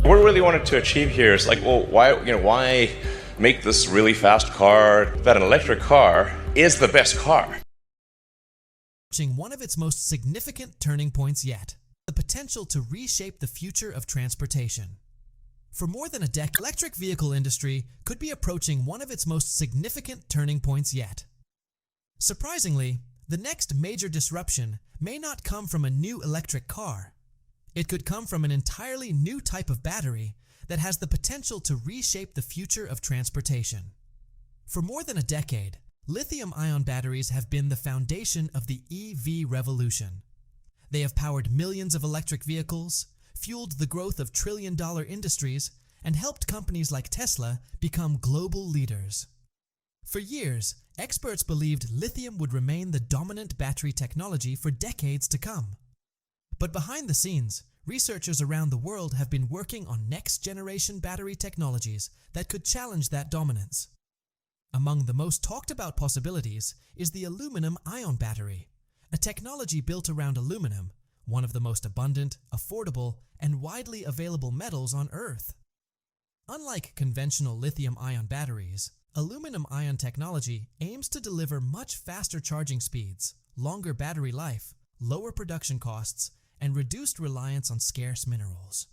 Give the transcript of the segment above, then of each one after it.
What we really wanted to achieve here is like, well, why make this really fast car that an electric car is the best car? Reaching one of its most significant turning points yet, the potential to reshape the future of transportation. For more than a decade, the electric vehicle industry could be approaching one of its most significant turning points yet. Surprisingly, the next major disruption may not come from a new electric car. It could come from an entirely new type of battery that has the potential to reshape the future of transportation. For more than a decade, lithium-ion batteries have been the foundation of the EV revolution. They have powered millions of electric vehicles, fueled the growth of trillion-dollar industries, and helped companies like Tesla become global leaders. For years, experts believed lithium would remain the dominant battery technology for decades to come. But behind the scenes, researchers around the world have been working on next-generation battery technologies that could challenge that dominance. Among the most talked about possibilities is the aluminum-ion battery, a technology built around aluminum, one of the most abundant, affordable, and widely available metals on Earth. Unlike conventional lithium-ion batteries, aluminum-ion technology aims to deliver much faster charging speeds, longer battery life, lower production costs, and reduced reliance on scarce minerals.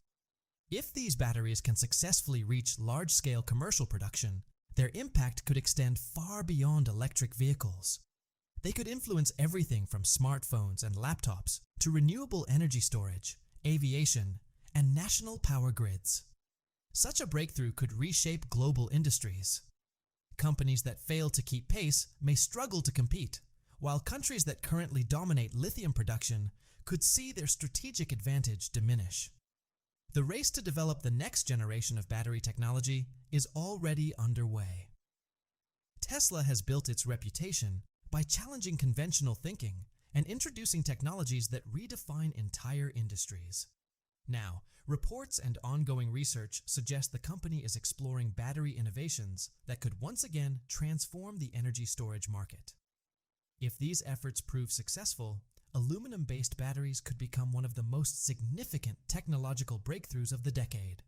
If these batteries can successfully reach large-scale commercial production, their impact could extend far beyond electric vehicles. They could influence everything from smartphones and laptops to renewable energy storage, aviation, and national power grids. Such a breakthrough could reshape global industries. Companies that fail to keep pace may struggle to compete, while countries that currently dominate lithium production could see their strategic advantage diminish. The race to develop the next generation of battery technology is already underway. Tesla has built its reputation by challenging conventional thinking and introducing technologies that redefine entire industries. Now, reports and ongoing research suggest the company is exploring battery innovations that could once again transform the energy storage market. If these efforts prove successful, aluminum-based batteries could become one of the most significant technological breakthroughs of the decade.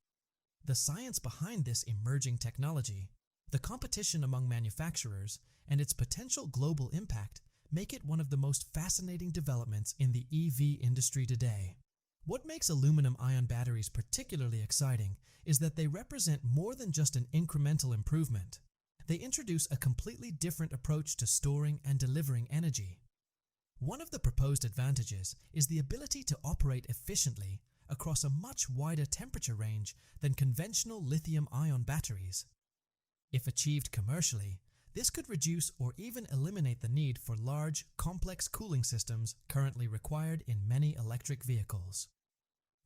The science behind this emerging technology, the competition among manufacturers, and its potential global impact make it one of the most fascinating developments in the EV industry today. What makes aluminum-ion batteries particularly exciting is that they represent more than just an incremental improvement. They introduce a completely different approach to storing and delivering energy. One of the proposed advantages is the ability to operate efficiently across a much wider temperature range than conventional lithium-ion batteries. If achieved commercially, this could reduce or even eliminate the need for large, complex cooling systems currently required in many electric vehicles.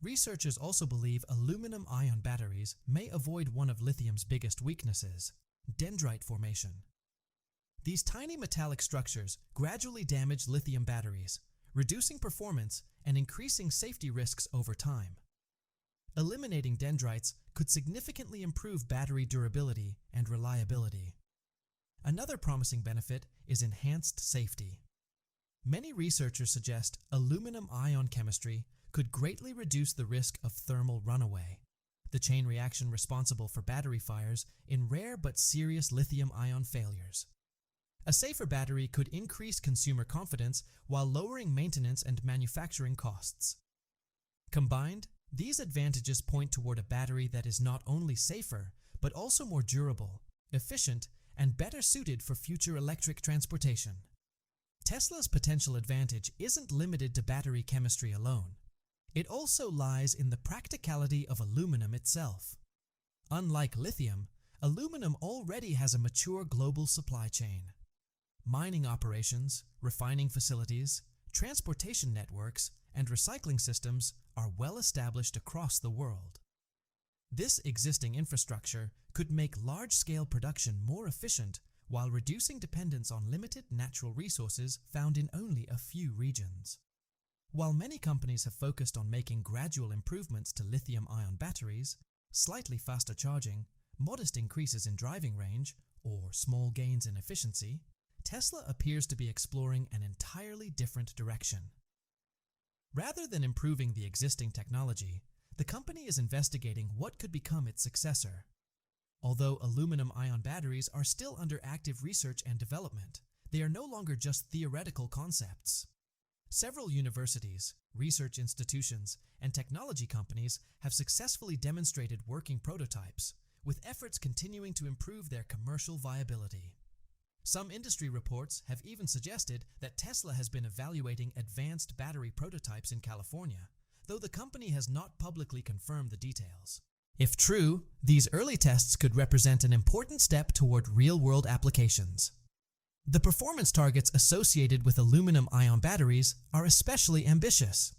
Researchers also believe aluminum-ion batteries may avoid one of lithium's biggest weaknesses, dendrite formation. These tiny metallic structures gradually damage lithium batteries, reducing performance and increasing safety risks over time. Eliminating dendrites could significantly improve battery durability and reliability. Another promising benefit is enhanced safety. Many researchers suggest aluminum-ion chemistry could greatly reduce the risk of thermal runaway, the chain reaction responsible for battery fires in rare but serious lithium-ion failures. A safer battery could increase consumer confidence while lowering maintenance and manufacturing costs. Combined, these advantages point toward a battery that is not only safer, but also more durable, efficient, and better suited for future electric transportation. Tesla's potential advantage isn't limited to battery chemistry alone. It also lies in the practicality of aluminum itself. Unlike lithium, aluminum already has a mature global supply chain. Mining operations, refining facilities, transportation networks, and recycling systems are well established across the world. This existing infrastructure could make large-scale production more efficient while reducing dependence on limited natural resources found in only a few regions. While many companies have focused on making gradual improvements to lithium-ion batteries, slightly faster charging, modest increases in driving range, or small gains in efficiency, Tesla appears to be exploring an entirely different direction. Rather than improving the existing technology, the company is investigating what could become its successor. Although aluminum-ion batteries are still under active research and development, they are no longer just theoretical concepts. Several universities, research institutions, and technology companies have successfully demonstrated working prototypes, with efforts continuing to improve their commercial viability. Some industry reports have even suggested that Tesla has been evaluating advanced battery prototypes in California, though the company has not publicly confirmed the details. If true, these early tests could represent an important step toward real-world applications. The performance targets associated with aluminum-ion batteries are especially ambitious.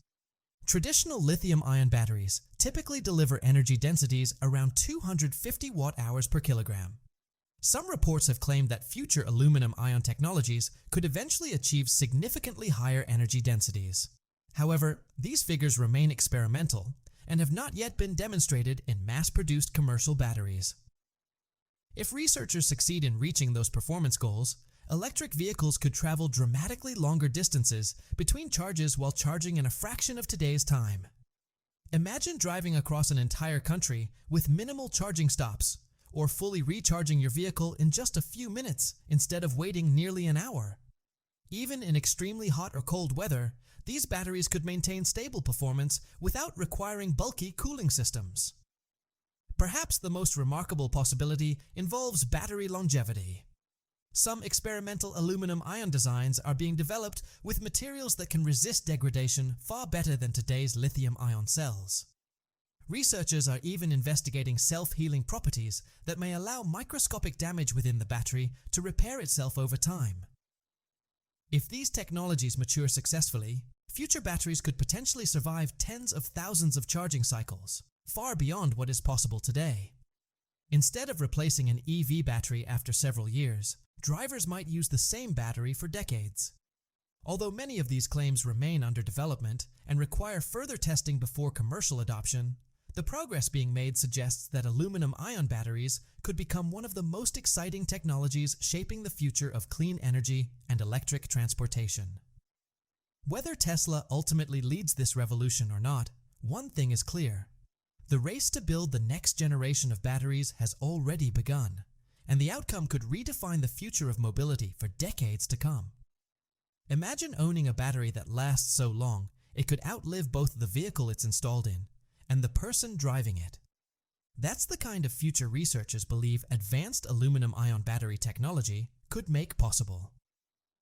Traditional lithium-ion batteries typically deliver energy densities around 250 watt-hours per kilogram. Some reports have claimed that future aluminum-ion technologies could eventually achieve significantly higher energy densities. However, these figures remain experimental and have not yet been demonstrated in mass-produced commercial batteries. If researchers succeed in reaching those performance goals, electric vehicles could travel dramatically longer distances between charges while charging in a fraction of today's time. Imagine driving across an entire country with minimal charging stops, or fully recharging your vehicle in just a few minutes instead of waiting nearly an hour. Even in extremely hot or cold weather, these batteries could maintain stable performance without requiring bulky cooling systems. Perhaps the most remarkable possibility involves battery longevity. Some experimental aluminum-ion designs are being developed with materials that can resist degradation far better than today's lithium-ion cells. Researchers are even investigating self-healing properties that may allow microscopic damage within the battery to repair itself over time. If these technologies mature successfully, future batteries could potentially survive tens of thousands of charging cycles, far beyond what is possible today. Instead of replacing an EV battery after several years, drivers might use the same battery for decades. Although many of these claims remain under development and require further testing before commercial adoption, the progress being made suggests that aluminum-ion batteries could become one of the most exciting technologies shaping the future of clean energy and electric transportation. Whether Tesla ultimately leads this revolution or not, one thing is clear. The race to build the next generation of batteries has already begun, and the outcome could redefine the future of mobility for decades to come. Imagine owning a battery that lasts so long it could outlive both the vehicle it's installed in and the person driving it. That's the kind of future researchers believe advanced aluminum-ion battery technology could make possible.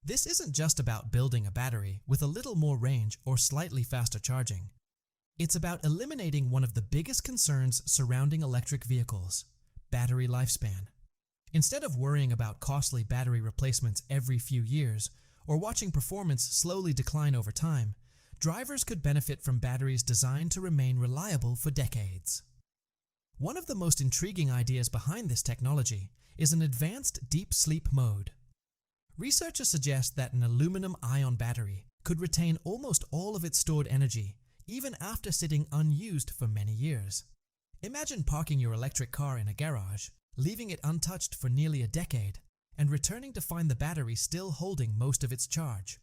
This isn't just about building a battery with a little more range or slightly faster charging. It's about eliminating one of the biggest concerns surrounding electric vehicles: battery lifespan. Instead of worrying about costly battery replacements every few years or watching performance slowly decline over time, drivers could benefit from batteries designed to remain reliable for decades. One of the most intriguing ideas behind this technology is an advanced deep sleep mode. Researchers suggest that an aluminum-ion battery could retain almost all of its stored energy even after sitting unused for many years. Imagine parking your electric car in a garage, leaving it untouched for nearly a decade, and returning to find the battery still holding most of its charge.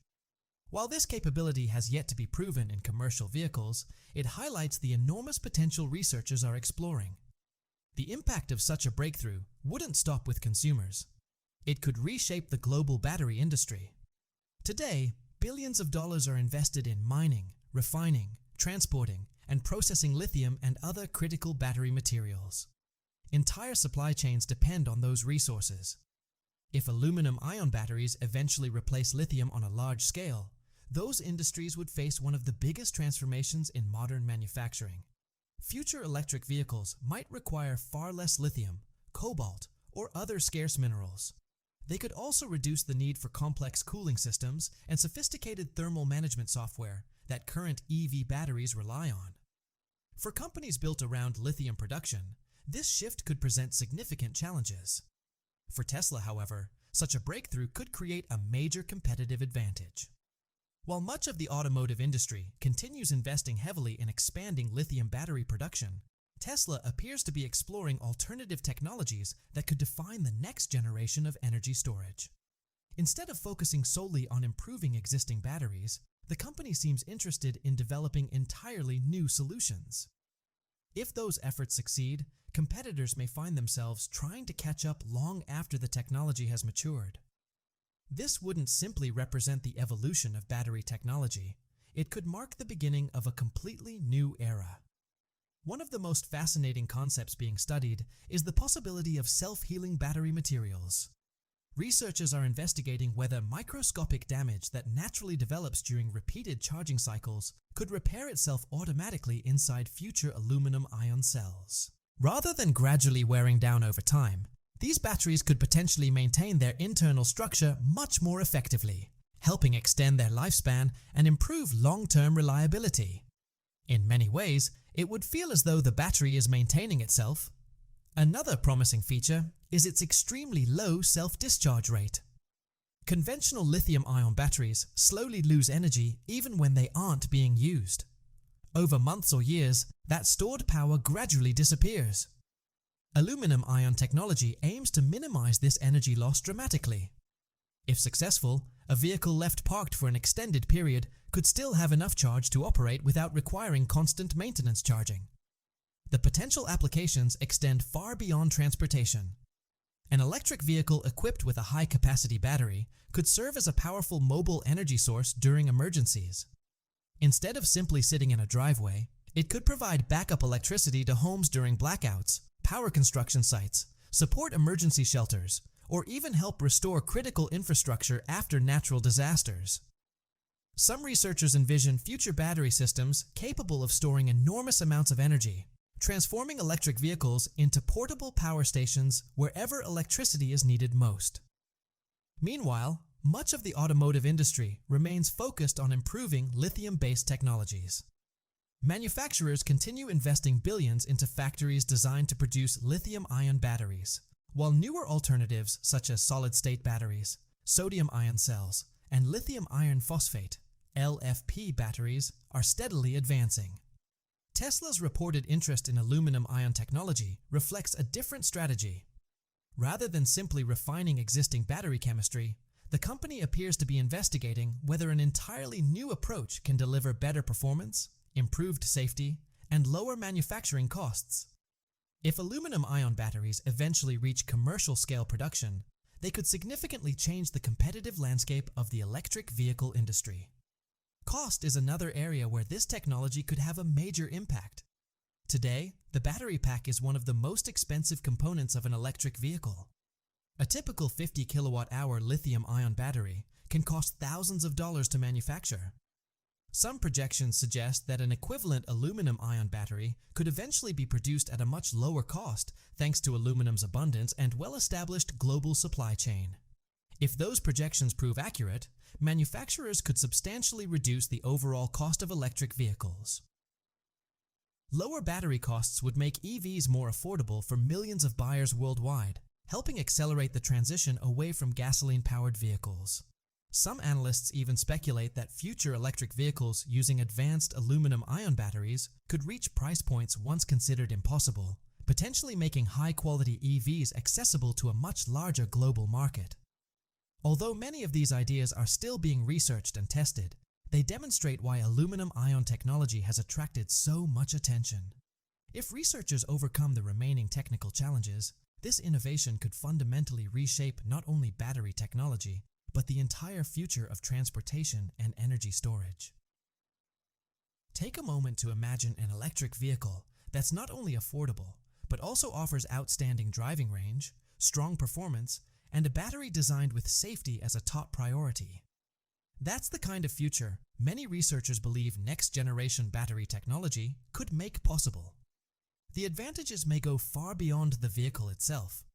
While this capability has yet to be proven in commercial vehicles, it highlights the enormous potential researchers are exploring. The impact of such a breakthrough wouldn't stop with consumers. It could reshape the global battery industry. Today, billions of dollars are invested in mining, refining, transporting, and processing lithium and other critical battery materials. Entire supply chains depend on those resources. If aluminum-ion batteries eventually replace lithium on a large scale, those industries would face one of the biggest transformations in modern manufacturing. Future electric vehicles might require far less lithium, cobalt, or other scarce minerals. They could also reduce the need for complex cooling systems and sophisticated thermal management software that current EV batteries rely on. For companies built around lithium production, this shift could present significant challenges. For Tesla, however, such a breakthrough could create a major competitive advantage. While much of the automotive industry continues investing heavily in expanding lithium battery production, Tesla appears to be exploring alternative technologies that could define the next generation of energy storage. Instead of focusing solely on improving existing batteries, the company seems interested in developing entirely new solutions. If those efforts succeed, competitors may find themselves trying to catch up long after the technology has matured. This wouldn't simply represent the evolution of battery technology. It could mark the beginning of a completely new era. One of the most fascinating concepts being studied is the possibility of self-healing battery materials. Researchers are investigating whether microscopic damage that naturally develops during repeated charging cycles could repair itself automatically inside future aluminum-ion cells. Rather than gradually wearing down over time, these batteries could potentially maintain their internal structure much more effectively, helping extend their lifespan and improve long-term reliability. In many ways, it would feel as though the battery is maintaining itself. Another promising feature is its extremely low self-discharge rate. Conventional lithium-ion batteries slowly lose energy even when they aren't being used. Over months or years, that stored power gradually disappears. Aluminum-ion technology aims to minimize this energy loss dramatically. If successful, a vehicle left parked for an extended period could still have enough charge to operate without requiring constant maintenance charging. The potential applications extend far beyond transportation. An electric vehicle equipped with a high-capacity battery could serve as a powerful mobile energy source during emergencies. Instead of simply sitting in a driveway, it could provide backup electricity to homes during blackouts, power construction sites, support emergency shelters, or even help restore critical infrastructure after natural disasters. Some researchers envision future battery systems capable of storing enormous amounts of energy, transforming electric vehicles into portable power stations wherever electricity is needed most. Meanwhile, much of the automotive industry remains focused on improving lithium-based technologies. Manufacturers continue investing billions into factories designed to produce lithium-ion batteries, while newer alternatives such as solid-state batteries, sodium-ion cells, and lithium iron phosphate (LFP) batteries are steadily advancing. Tesla's reported interest in aluminum-ion technology reflects a different strategy. Rather than simply refining existing battery chemistry, the company appears to be investigating whether an entirely new approach can deliver better performance, improved safety, and lower manufacturing costs. If aluminum-ion batteries eventually reach commercial-scale production, they could significantly change the competitive landscape of the electric vehicle industry. Cost is another area where this technology could have a major impact. Today, the battery pack is one of the most expensive components of an electric vehicle. A typical 50 kilowatt-hour lithium-ion battery can cost thousands of dollars to manufacture. Some projections suggest that an equivalent aluminum-ion battery could eventually be produced at a much lower cost thanks to aluminum's abundance and well-established global supply chain. If those projections prove accurate, manufacturers could substantially reduce the overall cost of electric vehicles. Lower battery costs would make EVs more affordable for millions of buyers worldwide, helping accelerate the transition away from gasoline-powered vehicles. Some analysts even speculate that future electric vehicles using advanced aluminum-ion batteries could reach price points once considered impossible, potentially making high-quality EVs accessible to a much larger global market. Although many of these ideas are still being researched and tested, they demonstrate why aluminum-ion technology has attracted so much attention. If researchers overcome the remaining technical challenges, this innovation could fundamentally reshape not only battery technology, but the entire future of transportation and energy storage. Take a moment to imagine an electric vehicle that's not only affordable, but also offers outstanding driving range, strong performance, and a battery designed with safety as a top priority. That's the kind of future many researchers believe next-generation battery technology could make possible. The advantages may go far beyond the vehicle itself.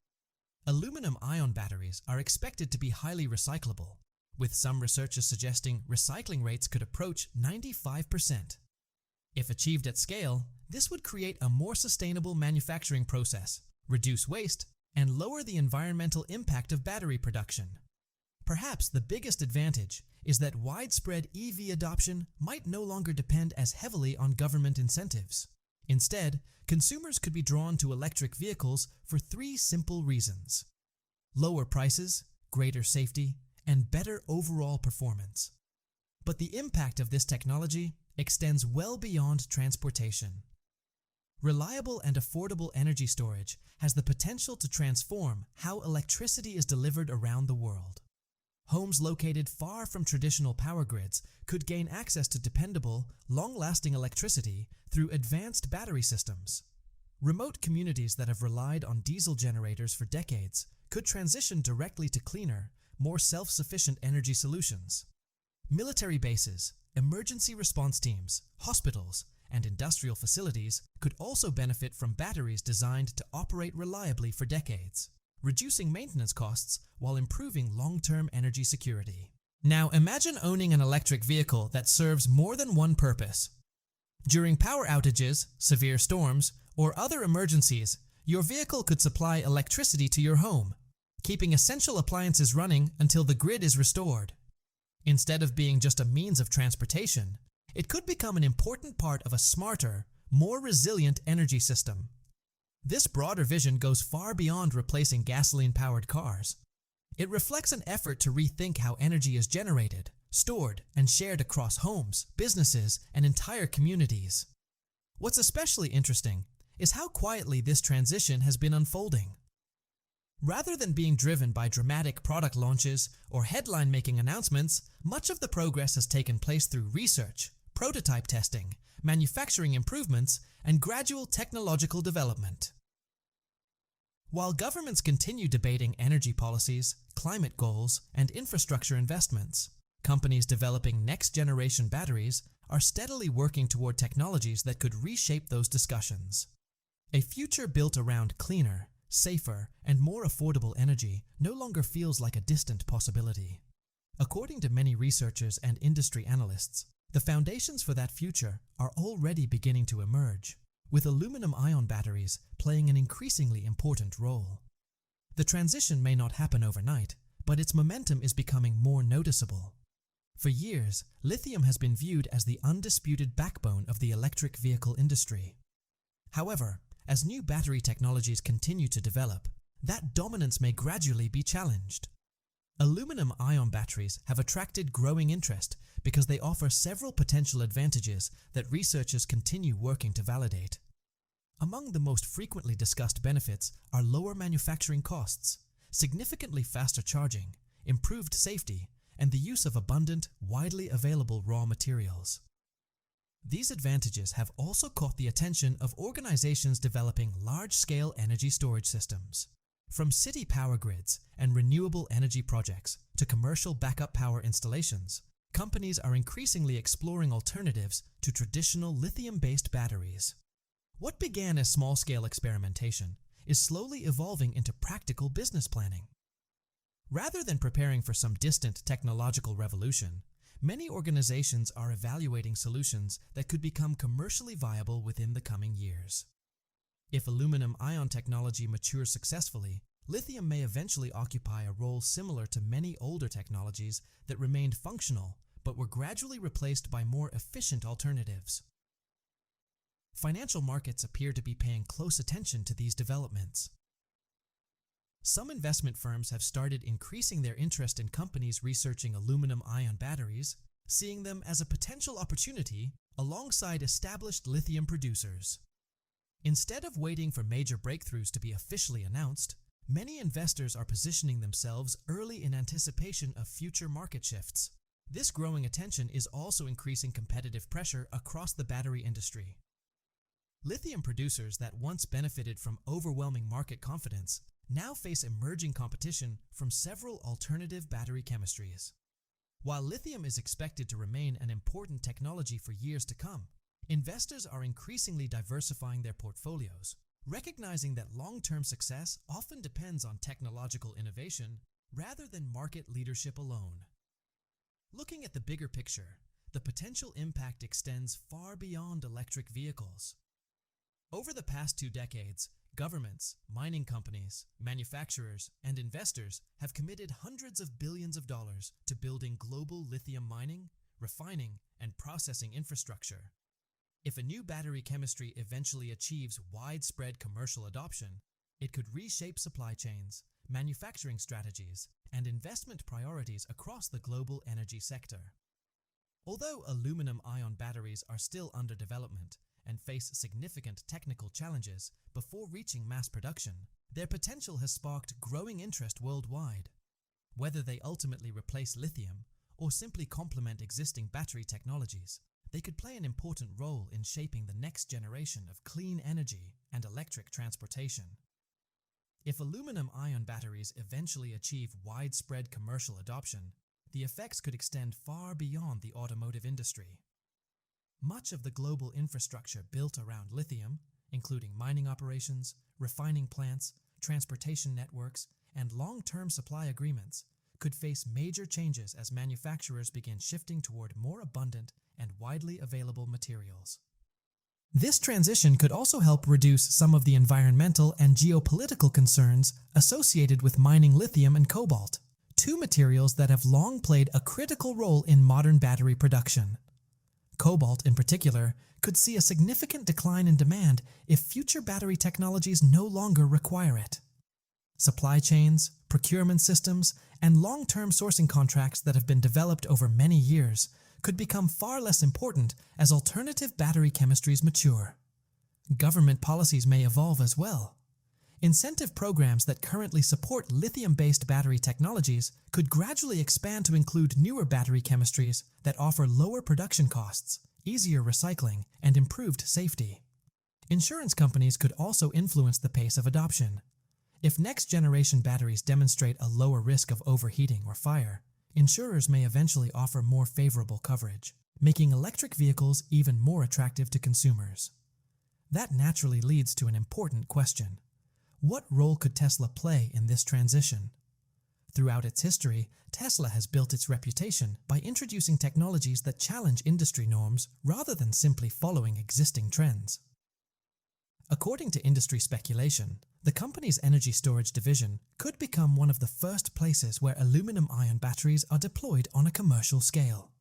Aluminum-ion batteries are expected to be highly recyclable, with some researchers suggesting recycling rates could approach 95%. If achieved at scale, this would create a more sustainable manufacturing process, reduce waste, and lower the environmental impact of battery production. Perhaps the biggest advantage is that widespread EV adoption might no longer depend as heavily on government incentives. Instead, consumers could be drawn to electric vehicles for three simple reasons: lower prices, greater safety, and better overall performance. But the impact of this technology extends well beyond transportation. Reliable and affordable energy storage has the potential to transform how electricity is delivered around the world. Homes located far from traditional power grids could gain access to dependable, long-lasting electricity through advanced battery systems. Remote communities that have relied on diesel generators for decades could transition directly to cleaner, more self-sufficient energy solutions. Military bases, emergency response teams, hospitals, and industrial facilities could also benefit from batteries designed to operate reliably for decades, reducing maintenance costs while improving long-term energy security. Now imagine owning an electric vehicle that serves more than one purpose. During power outages, severe storms, or other emergencies, your vehicle could supply electricity to your home, keeping essential appliances running until the grid is restored. Instead of being just a means of transportation, it could become an important part of a smarter, more resilient energy system. This broader vision goes far beyond replacing gasoline-powered cars. It reflects an effort to rethink how energy is generated, stored, and shared across homes, businesses, and entire communities. What's especially interesting is how quietly this transition has been unfolding. Rather than being driven by dramatic product launches or headline-making announcements, much of the progress has taken place through research, prototype testing, manufacturing improvements, and gradual technological development. While governments continue debating energy policies, climate goals, and infrastructure investments, companies developing next-generation batteries are steadily working toward technologies that could reshape those discussions. A future built around cleaner, safer, and more affordable energy no longer feels like a distant possibility. According to many researchers and industry analysts, the foundations for that future are already beginning to emerge, with aluminum-ion batteries playing an increasingly important role. The transition may not happen overnight, but its momentum is becoming more noticeable. For years, lithium has been viewed as the undisputed backbone of the electric vehicle industry. However, as new battery technologies continue to develop, that dominance may gradually be challenged. Aluminum-ion batteries have attracted growing interest because they offer several potential advantages that researchers continue working to validate. Among the most frequently discussed benefits are lower manufacturing costs, significantly faster charging, improved safety, and the use of abundant, widely available raw materials. These advantages have also caught the attention of organizations developing large-scale energy storage systems. From city power grids and renewable energy projects to commercial backup power installations, companies are increasingly exploring alternatives to traditional lithium-based batteries. What began as small-scale experimentation is slowly evolving into practical business planning. Rather than preparing for some distant technological revolution, many organizations are evaluating solutions that could become commercially viable within the coming years. If aluminum-ion technology matures successfully, lithium may eventually occupy a role similar to many older technologies that remained functional but were gradually replaced by more efficient alternatives. Financial markets appear to be paying close attention to these developments. Some investment firms have started increasing their interest in companies researching aluminum-ion batteries, seeing them as a potential opportunity alongside established lithium producers. Instead of waiting for major breakthroughs to be officially announced, many investors are positioning themselves early in anticipation of future market shifts. This growing attention is also increasing competitive pressure across the battery industry. Lithium producers that once benefited from overwhelming market confidence now face emerging competition from several alternative battery chemistries. While lithium is expected to remain an important technology for years to come, investors are increasingly diversifying their portfolios, recognizing that long-term success often depends on technological innovation rather than market leadership alone. Looking at the bigger picture, the potential impact extends far beyond electric vehicles. Over the past 2 decades, governments, mining companies, manufacturers, and investors have committed hundreds of billions of dollars to building global lithium mining, refining, and processing infrastructure. If a new battery chemistry eventually achieves widespread commercial adoption, it could reshape supply chains, manufacturing strategies, and investment priorities across the global energy sector. Although aluminum-ion batteries are still under development and face significant technical challenges before reaching mass production, their potential has sparked growing interest worldwide. Whether they ultimately replace lithium or simply complement existing battery technologies, they could play an important role in shaping the next generation of clean energy and electric transportation. If aluminum-ion batteries eventually achieve widespread commercial adoption, the effects could extend far beyond the automotive industry. Much of the global infrastructure built around lithium, including mining operations, refining plants, transportation networks, and long-term supply agreements, could face major changes as manufacturers begin shifting toward more abundant and widely available materials. This transition could also help reduce some of the environmental and geopolitical concerns associated with mining lithium and cobalt, two materials that have long played a critical role in modern battery production. Cobalt, in particular, could see a significant decline in demand if future battery technologies no longer require it. Supply chains, procurement systems, and long-term sourcing contracts that have been developed over many years could become far less important as alternative battery chemistries mature. Government policies may evolve as well. Incentive programs that currently support lithium-based battery technologies could gradually expand to include newer battery chemistries that offer lower production costs, easier recycling, and improved safety. Insurance companies could also influence the pace of adoption. If next-generation batteries demonstrate a lower risk of overheating or fire, insurers may eventually offer more favorable coverage, making electric vehicles even more attractive to consumers. That naturally leads to an important question. What role could Tesla play in this transition? Throughout its history, Tesla has built its reputation by introducing technologies that challenge industry norms rather than simply following existing trends. According to industry speculation, the company's energy storage division could become one of the first places where aluminum-ion batteries are deployed on a commercial scale.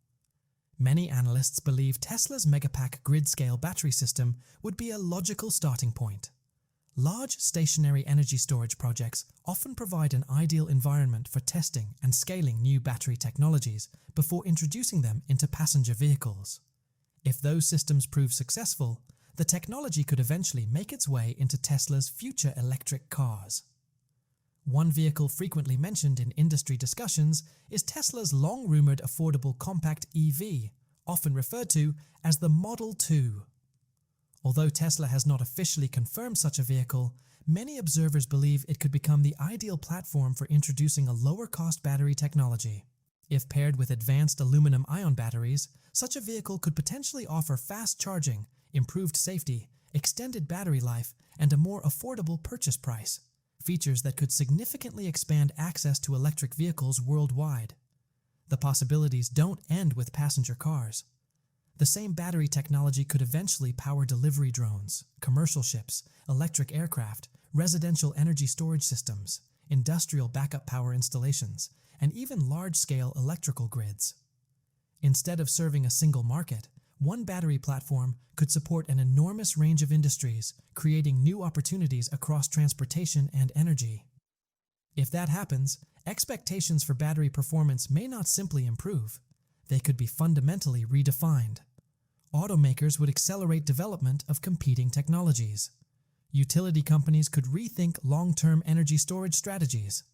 Many analysts believe Tesla's Megapack grid-scale battery system would be a logical starting point. Large stationary energy storage projects often provide an ideal environment for testing and scaling new battery technologies before introducing them into passenger vehicles. If those systems prove successful, the technology could eventually make its way into Tesla's future electric cars. One vehicle frequently mentioned in industry discussions is Tesla's long-rumored affordable compact EV, often referred to as the Model 2. Although Tesla has not officially confirmed such a vehicle, many observers believe it could become the ideal platform for introducing a lower-cost battery technology. If paired with advanced aluminum-ion batteries, such a vehicle could potentially offer fast charging, improved safety, extended battery life, and a more affordable purchase price, features that could significantly expand access to electric vehicles worldwide. The possibilities don't end with passenger cars. The same battery technology could eventually power delivery drones, commercial ships, electric aircraft, residential energy storage systems, industrial backup power installations, and even large-scale electrical grids. Instead of serving a single market, one battery platform could support an enormous range of industries, creating new opportunities across transportation and energy. If that happens, expectations for battery performance may not simply improve. They could be fundamentally redefined. Automakers would accelerate development of competing technologies. Utility companies could rethink long-term energy storage strategies.